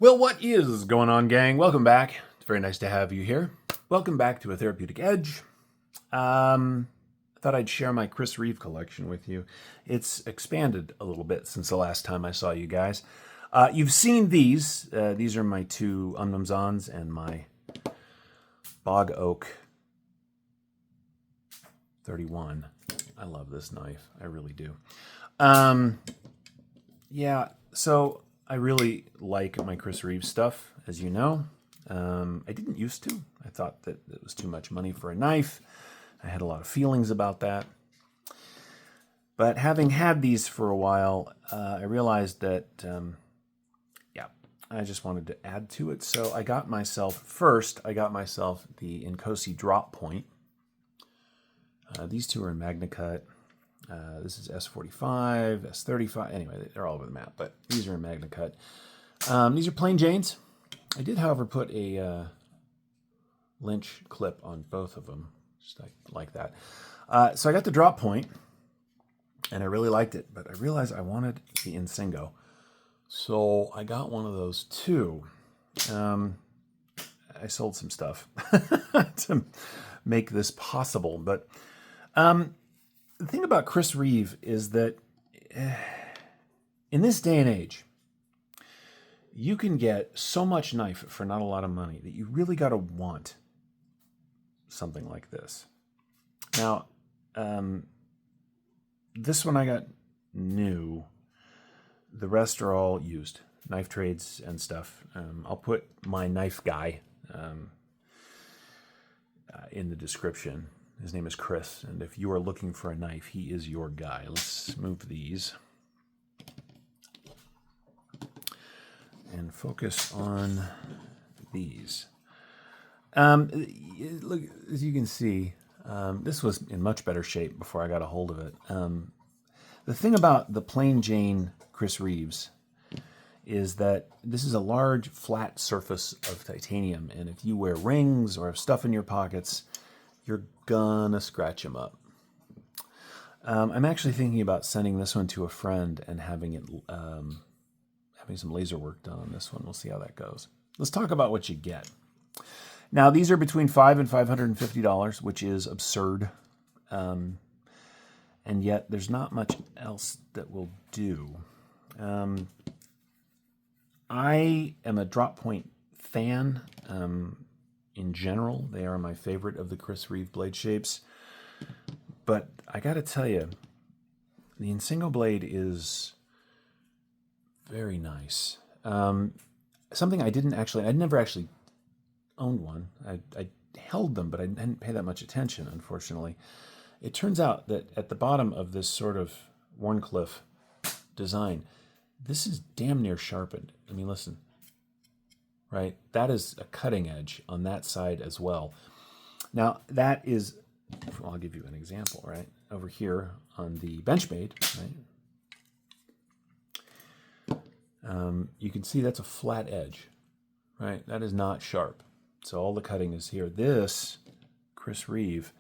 Well, what is going on, gang? Welcome back. It's very nice to have you here. Welcome back to A Therapeutic Edge. I thought I'd share my Chris Reeve collection with you. It's expanded a little bit since the last time I saw you guys. You've seen these. These are my two Umnumzans and my Bog Oak 31. I love this knife. I really do. Yeah, so I really like my Chris Reeve stuff, as you know. I didn't used to. I thought that it was too much money for a knife. I had a lot of feelings about that. But having had these for a while, I realized that, I just wanted to add to it. So I got myself the Inkosi drop point. These two are in Magna Cut. This is S45, S35. Anyway, they're all over the map, but these are in Magna Cut. These are plain Janes. I did, however, put a Lynch clip on both of them, just like that. So I got the drop point, and I really liked it, but I realized I wanted the Insingo. So I got one of those too. I sold some stuff to make this possible, but the thing about Chris Reeve is that in this day and age, you can get so much knife for not a lot of money that you really got to want something like this. Now, this one I got new. The rest are all used, knife trades and stuff. I'll put my knife guy in the description. His name is Chris, and if you are looking for a knife, he is your guy. Let's move these and focus on these. Look, as you can see, this was in much better shape before I got a hold of it. The thing about the plain Jane Chris Reeves is that this is a large, flat surface of titanium, and if you wear rings or have stuff in your pockets, you're gonna scratch them up. I'm actually thinking about sending this one to a friend and having it, having some laser work done on this one. We'll see how that goes. Let's talk about what you get. Now, these are between $5 and $550, which is absurd. And yet there's not much else that will do. I am a drop point fan. In general, they are my favorite of the Chris Reeve blade shapes. But I got to tell you, the Insingo blade is very nice. Something I'd never actually owned one. I held them, but I didn't pay that much attention, unfortunately. It turns out that at the bottom of this sort of Warncliffe design, this is damn near sharpened. I mean, listen. Right? That is a cutting edge on that side as well. Now, that is, well, I'll give you an example, right? Over here on the Benchmade, right? You can see that's a flat edge, right? That is not sharp. So all the cutting is here. This, Chris Reeve,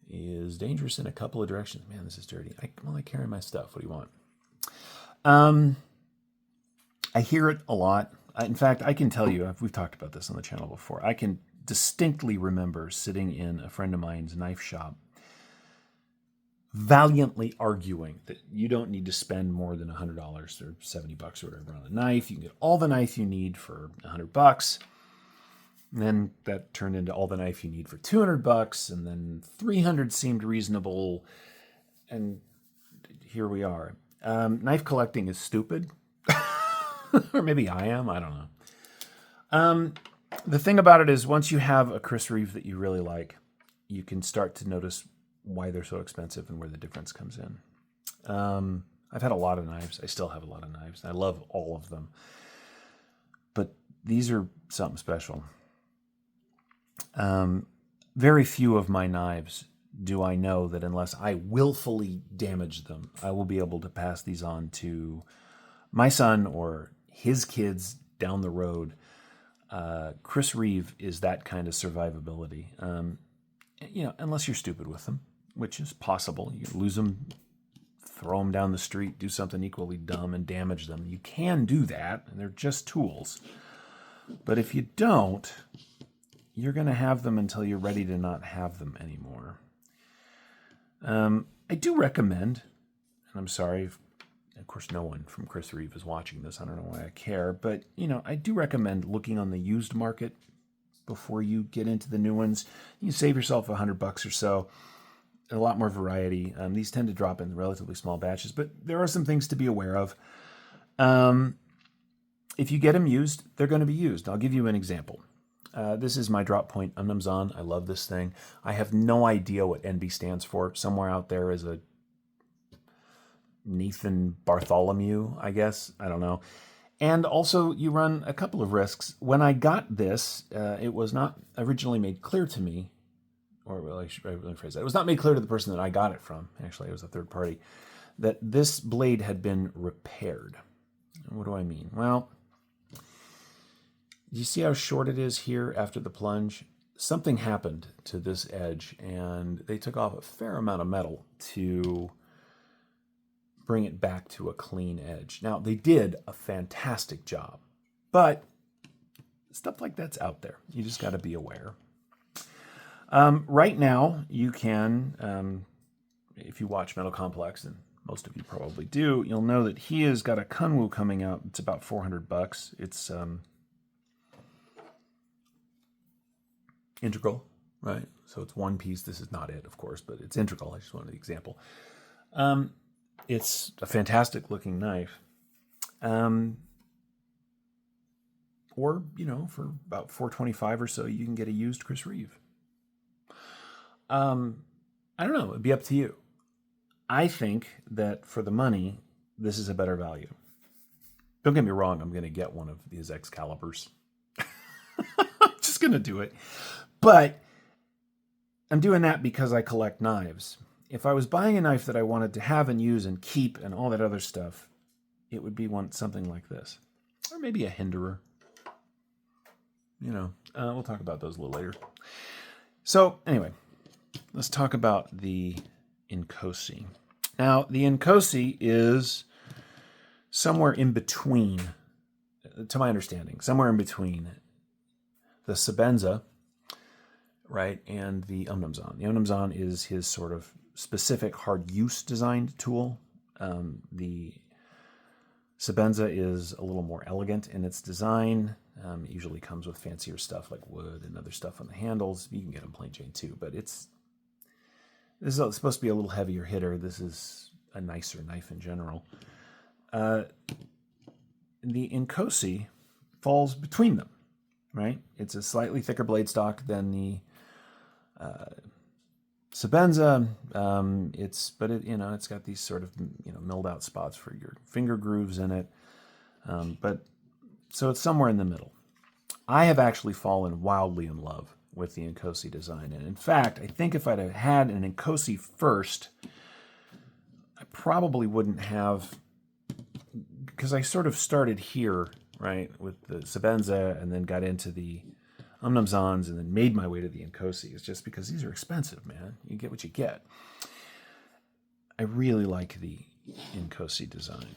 is dangerous in a couple of directions. Man, this is dirty. I carry my stuff. What do you want? I hear it a lot. In fact, I can tell you, we've talked about this on the channel before, I can distinctly remember sitting in a friend of mine's knife shop valiantly arguing that you don't need to spend more than $100 or $70 or whatever on a knife. You can get all the knife you need for $100. And then that turned into all the knife you need for $200, and then $300 seemed reasonable. And here we are. Knife collecting is stupid. Or maybe I am, I don't know. The thing about it is once you have a Chris Reeve that you really like, you can start to notice why they're so expensive and where the difference comes in. I've had a lot of knives. I still have a lot of knives. I love all of them. But these are something special. Very few of my knives do I know that unless I willfully damage them, I will be able to pass these on to my son or his kids down the road. Chris Reeve is that kind of survivability. Unless you're stupid with them, which is possible. You lose them throw them down the street, do something equally dumb and damage them. You can do that, and they're just tools. But if you don't, you're going to have them until you're ready to not have them anymore. I do recommend, and I'm sorry, of course no one from Chris Reeve is watching this, I don't know why I care, but I do recommend looking on the used market before you get into the new ones. You can save yourself $100 or so. A lot more variety. These tend to drop in relatively small batches, but there are some things to be aware of. If you get them used, they're going to be used. I'll give you an example. This is my drop point Umnumzan. I love this thing. I have no idea what NB stands for. Somewhere out there is a Nathan Bartholomew, I guess. I don't know. And also, you run a couple of risks. When I got this, it was not originally made clear to me, or well, I should really phrase that. It was not made clear to the person that I got it from. Actually, it was a third party. That this blade had been repaired. What do I mean? Well, you see how short it is here after the plunge? Something happened to this edge, and they took off a fair amount of metal to bring it back to a clean edge. Now, they did a fantastic job, but stuff like that's out there. You just got to be aware. Right now, you can, if you watch Metal Complex, and most of you probably do, you'll know that he has got a Kunwu coming out. It's about $400. It's integral, right? So it's one piece. This is not it, of course, but it's integral. I just wanted the example. It's a fantastic looking knife. Or, for about $425 or so, you can get a used Chris Reeve. I don't know. It'd be up to you. I think that for the money, this is a better value. Don't get me wrong. I'm going to get one of these Excaliburs. I'm just going to do it. But I'm doing that because I collect knives. If I was buying a knife that I wanted to have and use and keep and all that other stuff, it would be something like this. Or maybe a Hinderer. We'll talk about those a little later. So, anyway, let's talk about the Inkosi. Now, the Inkosi is somewhere in between, to my understanding, somewhere in between the Sebenza, right, and the Umnumzan. The Umnumzan is his sort of specific hard use designed tool. The Sebenza is a little more elegant in its design. It usually comes with fancier stuff like wood and other stuff on the handles. You can get them plain Jane too, but this is supposed to be a little heavier hitter. This is a nicer knife in general. The Inkosi falls between them, right? It's a slightly thicker blade stock than the Sebenza. It's got these sort of milled out spots for your finger grooves in it. So it's somewhere in the middle. I have actually fallen wildly in love with the Inkosi design. And in fact, I think if I'd have had an Inkosi first, I probably wouldn't have, because I sort of started here, right, with the Sebenza and then got into the Umnumzans and then made my way to the Inkosi. It's just because these are expensive, man. You get what you get. I really like the Inkosi design.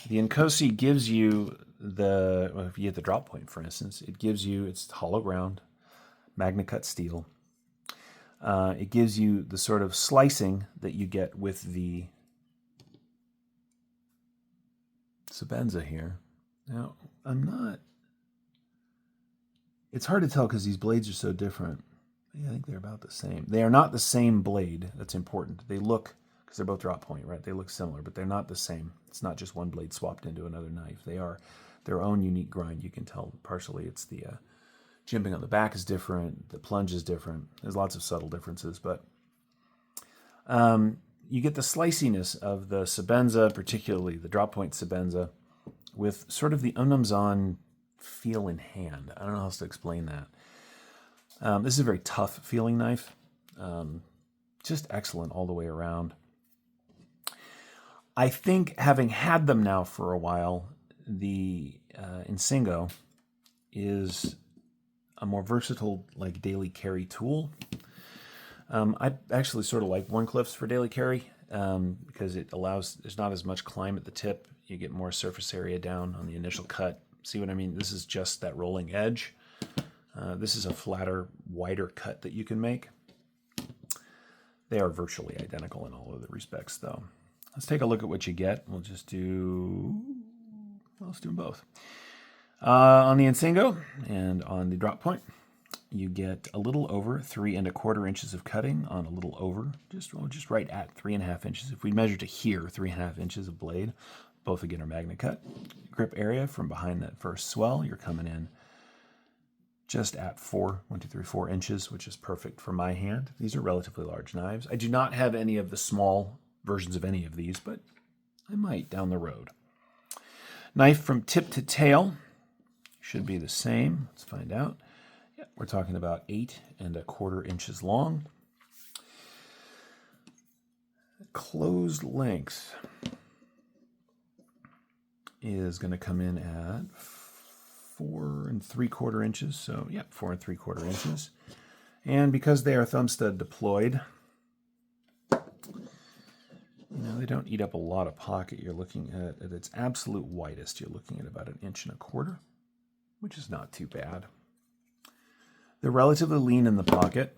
The Inkosi gives you if you get the drop point, for instance, it's hollow ground, magna cut steel. It gives you the sort of slicing that you get with the Sebenza here. Now, it's hard to tell because these blades are so different. I think they're about the same. They are not the same blade. That's important. They look, because they're both drop point, right? They look similar, but they're not the same. It's not just one blade swapped into another knife. They are their own unique grind. You can tell partially it's the jimping on the back is different. The plunge is different. There's lots of subtle differences, but you get the sliciness of the Sebenza, particularly the drop point Sebenza, with sort of the Umnumzan feel in hand. I don't know how else to explain that. This is a very tough feeling knife. Just excellent all the way around. I think having had them now for a while, the Insingo is a more versatile, daily carry tool. I actually sort of like Wharncliffes for daily carry. because it allows, there's not as much climb at the tip. You get more surface area down on the initial cut. See what I mean? This is just that rolling edge. This is a flatter, wider cut that you can make. They are virtually identical in all other respects, though. Let's take a look at what you get. We'll just do, well, let's do them both. On the Insingo and on the drop point, you get a little over 3 1/4 inches of cutting on a little over, just right at 3 1/2 inches. If we measure to here, 3 1/2 inches of blade, both again are magnet cut. Grip area from behind that first swell, you're coming in just at 4 inches, which is perfect for my hand. These are relatively large knives. I do not have any of the small versions of any of these, but I might down the road. Knife from tip to tail should be the same. Let's find out. Yeah, we're talking about 8 1/4 inches long. Closed length is going to come in at 4 3/4 inches. So yeah, 4 3/4 inches. And because they are thumb stud deployed, they don't eat up a lot of pocket. You're looking at its absolute widest, you're looking at about 1 1/4 inches, which is not too bad. They're relatively lean in the pocket.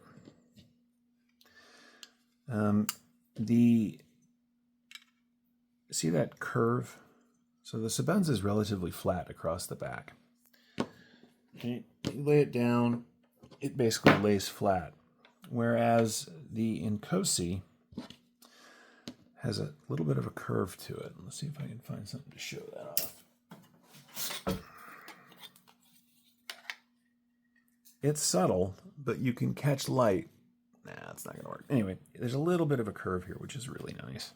See that curve? So the Sebenza is relatively flat across the back. Okay, you lay it down, it basically lays flat. Whereas the Inkosi has a little bit of a curve to it. Let's see if I can find something to show that off. It's subtle, but you can catch light. Nah, it's not going to work. Anyway, there's a little bit of a curve here, which is really nice.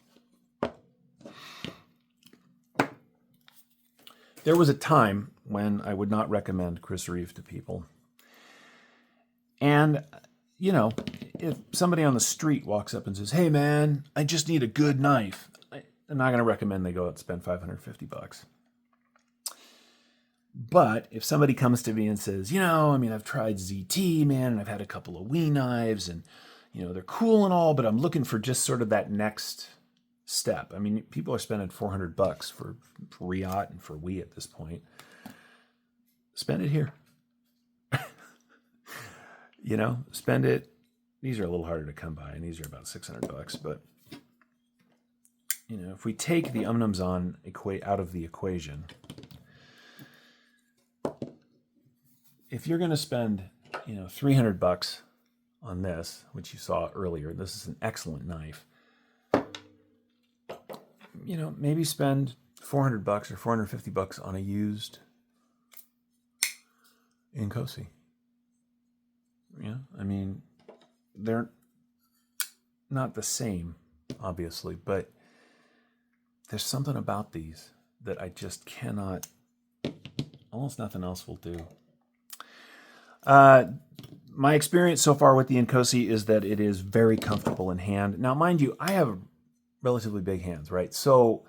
There was a time when I would not recommend Chris Reeve to people. And, if somebody on the street walks up and says, "Hey man, I just need a good knife," I'm not going to recommend they go out and spend $550. But if somebody comes to me and says, I've tried ZT, man, and I've had a couple of Wii knives, and, they're cool and all, but I'm looking for just sort of that next step. I mean, people are spending $400 for Riot and for Wii at this point. Spend it here. Spend it. These are a little harder to come by, and these are about $600. But, if we take the Umnumzon out of the equation, if you're going to spend, $300 on this, which you saw earlier, this is an excellent knife. Maybe spend $400 or $450 on a used Inkosi. They're not the same, obviously, but there's something about these that I just cannot, almost nothing else will do. My experience so far with the Inkosi is that it is very comfortable in hand. Now, mind you, I have relatively big hands, right? So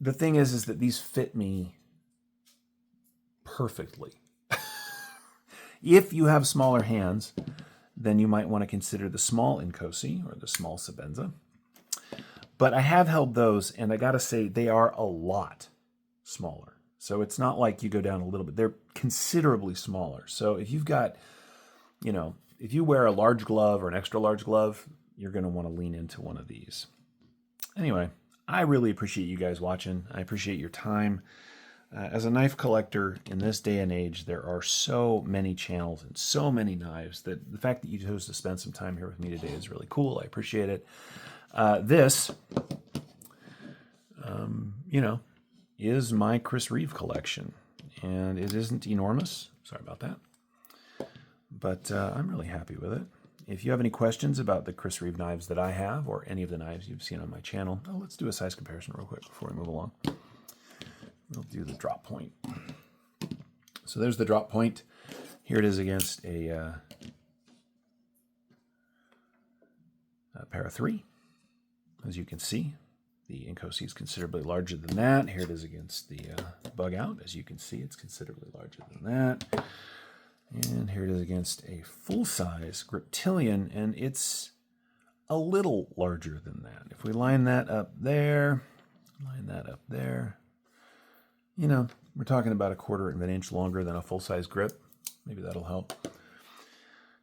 the thing is that these fit me perfectly. If you have smaller hands, then you might want to consider the small Inkosi or the small Sebenza. But I have held those, and I got to say, they are a lot smaller. So it's not like you go down a little bit. They're considerably smaller. So if you've got, if you wear a large glove or an extra large glove, you're going to want to lean into one of these. Anyway, I really appreciate you guys watching. I appreciate your time. As a knife collector in this day and age, there are so many channels and so many knives that the fact that you chose to spend some time here with me today is really cool. I appreciate it. This, is my Chris Reeve collection, and it isn't enormous. Sorry about that. But I'm really happy with it. If you have any questions about the Chris Reeve knives that I have or any of the knives you've seen on my channel, let's do a size comparison real quick before we move along. We'll do the drop point. So there's the drop point. Here it is against a pair of 3. As you can see, the Inkosi is considerably larger than that. Here it is against the bug out. As you can see, it's considerably larger than that. And here it is against a full-size Griptilian, and it's a little larger than that. If we line that up there, you know, we're talking about 1/4 of an inch longer than a full-size grip. Maybe that'll help.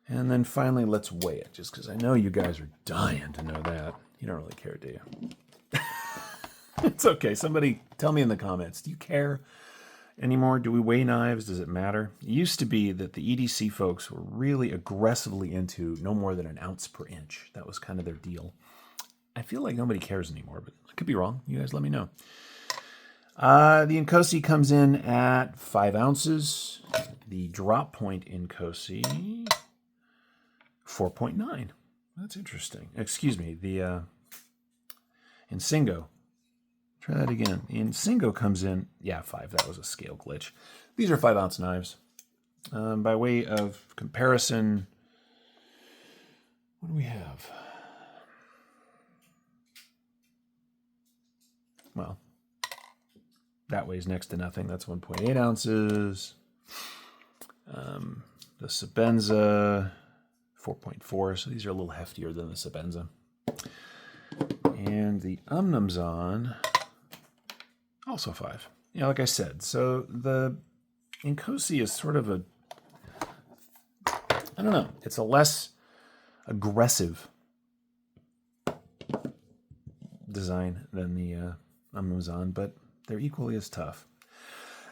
And then finally, let's weigh it, just because I know you guys are dying to know that. You don't really care, do you? It's okay. Somebody tell me in the comments, do you care anymore? Do we weigh knives? Does it matter? It used to be that the EDC folks were really aggressively into no more than 1 ounce per inch. That was kind of their deal. I feel like nobody cares anymore, but I could be wrong. You guys let me know. The Inkosi comes in at 5 ounces. The drop point Inkosi, 4.9. That's interesting. Excuse me, the Insingo. Try that again. The Insingo comes in, yeah, 5. That was a scale glitch. These are 5-ounce knives. By way of comparison, what do we have? Well, that weighs next to nothing. That's 1.8 ounces. The Sabenza, 4.4. So these are a little heftier than the Sabenza. And the Umnumzon, also 5. Yeah, like I said. So the Inkosi is sort of I don't know. It's a less aggressive design than the Umnumzon, but they're equally as tough.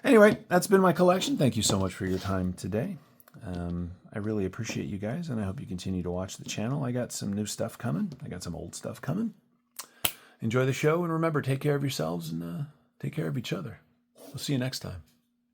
Anyway, that's been my collection. Thank you so much for your time today. I really appreciate you guys, and I hope you continue to watch the channel. I got some new stuff coming. I got some old stuff coming. Enjoy the show, and remember, take care of yourselves and take care of each other. We'll see you next time.